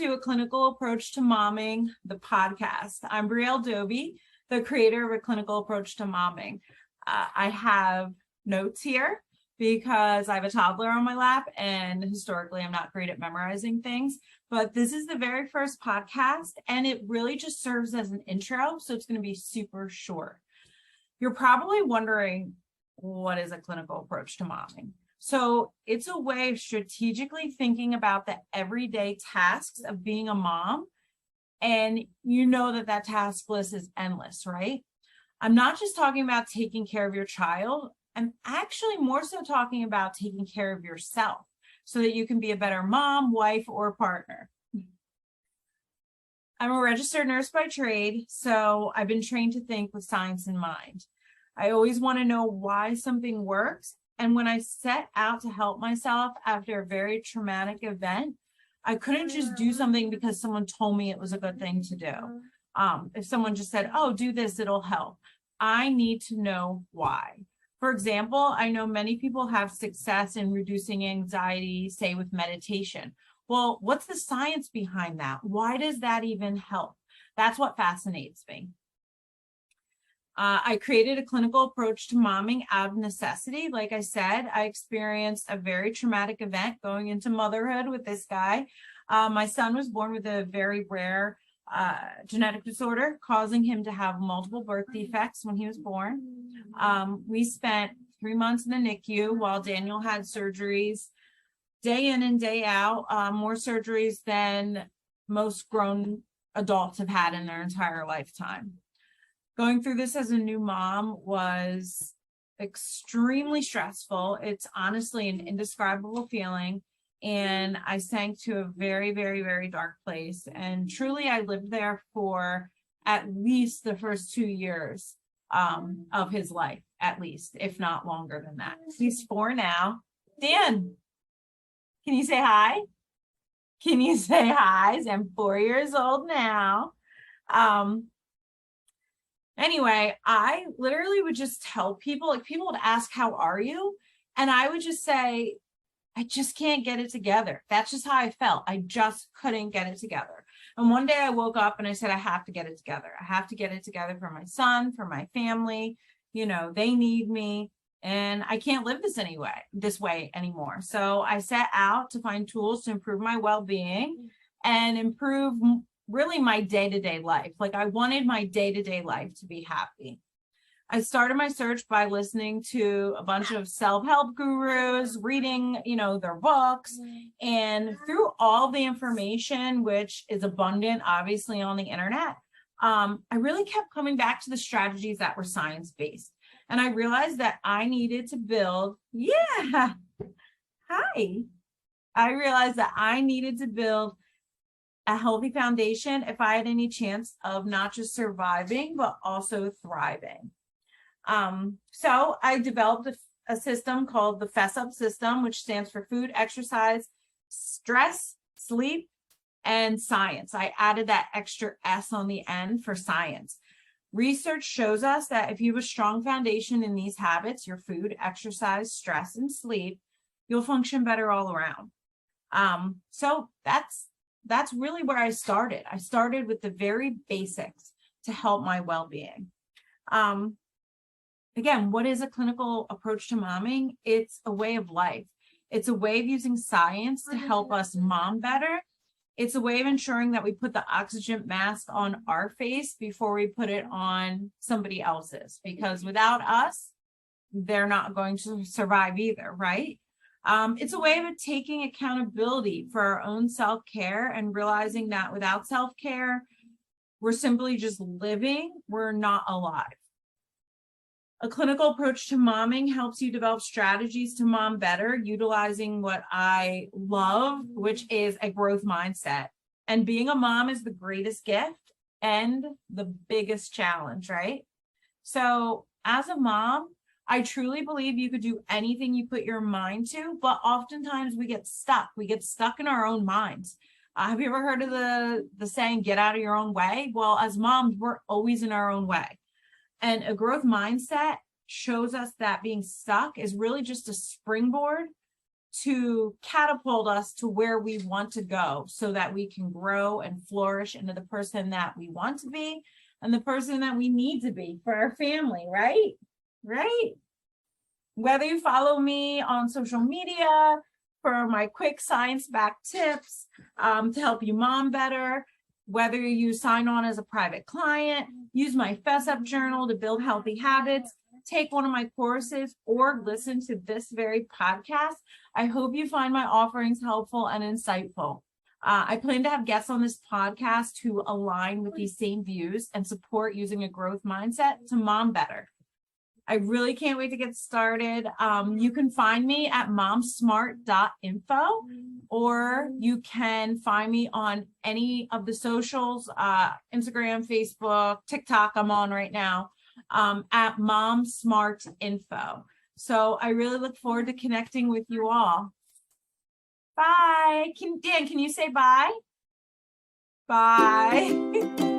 to A Clinical Approach to Momming, the podcast. I'm Brielle Dobie, the creator of A Clinical Approach to Momming. I have notes here because I have a toddler on my lap, and historically I'm not great at memorizing things, but this is the very first podcast, and it really just serves as an intro, so it's going to be super short. You're probably wondering, what is a clinical approach to momming? So it's a way of strategically thinking about the everyday tasks of being a mom. And you know that task list is endless, right? I'm not just talking about taking care of your child. I'm actually more so talking about taking care of yourself so that you can be a better mom, wife, or partner. I'm a registered nurse by trade, so I've been trained to think with science in mind. I always want to know why something works. And when I set out to help myself after a very traumatic event, I couldn't just do something because someone told me it was a good thing to do. If someone just said, oh, do this, it'll help. I need to know why. For example, I know many people have success in reducing anxiety, say with meditation. Well, what's the science behind that? Why does that even help? That's what fascinates me. I created a clinical approach to momming out of necessity. Like I said, I experienced a very traumatic event going into motherhood with this guy. My son was born with a very rare genetic disorder, causing him to have multiple birth defects when he was born. We spent 3 months in the NICU while Daniel had surgeries day in and day out, more surgeries than most grown adults have had in their entire lifetime. Going through this as a new mom was extremely stressful. It's honestly an indescribable feeling. And I sank to a very, very, very dark place. And truly, I lived there for at least the first 2 years of his life, at least, if not longer than that. He's 4 now. Dan, can you say hi? Can you say hi? I'm 4 years old now. Anyway, I literally would just tell people, like people would ask, how are you? And I would just say, I just can't get it together. That's just how I felt. I just couldn't get it together. And one day I woke up and I said, I have to get it together. I have to get it together for my son, for my family. You know, they need me, and I can't live this way anymore. So I set out to find tools to improve my well-being and improve really my day-to-day life. Like I wanted my day-to-day life to be happy. I started my search by listening to a bunch of self-help gurus, reading, their books, and through all the information, which is abundant, obviously, on the internet, I really kept coming back to the strategies that were science-based. And I realized that I needed to build, I realized that I needed to build a healthy foundation if I had any chance of not just surviving, but also thriving. So I developed a system called the FESSUP system, which stands for food, exercise, stress, sleep, and science. I added that extra S on the end for science. Research shows us that if you have a strong foundation in these habits, your food, exercise, stress, and sleep, you'll function better all around. So that's really where I started. I started with the very basics to help my well-being. Again, what is a clinical approach to momming? It's a way of life. It's a way of using science to help us mom better. It's a way of ensuring that we put the oxygen mask on our face before we put it on somebody else's, because without us, they're not going to survive either, right? It's a way of taking accountability for our own self-care and realizing that without self-care, we're simply just living, we're not alive. A clinical approach to momming helps you develop strategies to mom better, utilizing what I love, which is a growth mindset. And being a mom is the greatest gift and the biggest challenge, right? So as a mom, I truly believe you could do anything you put your mind to, but oftentimes we get stuck. We get stuck in our own minds. Have you ever heard of the saying, get out of your own way? Well, as moms, we're always in our own way. And a growth mindset shows us that being stuck is really just a springboard to catapult us to where we want to go so that we can grow and flourish into the person that we want to be and the person that we need to be for our family, right? Right? Whether you follow me on social media for my quick science-backed tips to help you mom better, whether you sign on as a private client, use my Fess Up journal to build healthy habits, take one of my courses, or listen to this very podcast, I hope you find my offerings helpful and insightful. I plan to have guests on this podcast who align with these same views and support using a growth mindset to mom better. I really can't wait to get started. You can find me at momsmart.info, or you can find me on any of the socials, Instagram, Facebook, TikTok, I'm on right now, at momsmartinfo. So I really look forward to connecting with you all. Bye. Dan, can you say bye? Bye.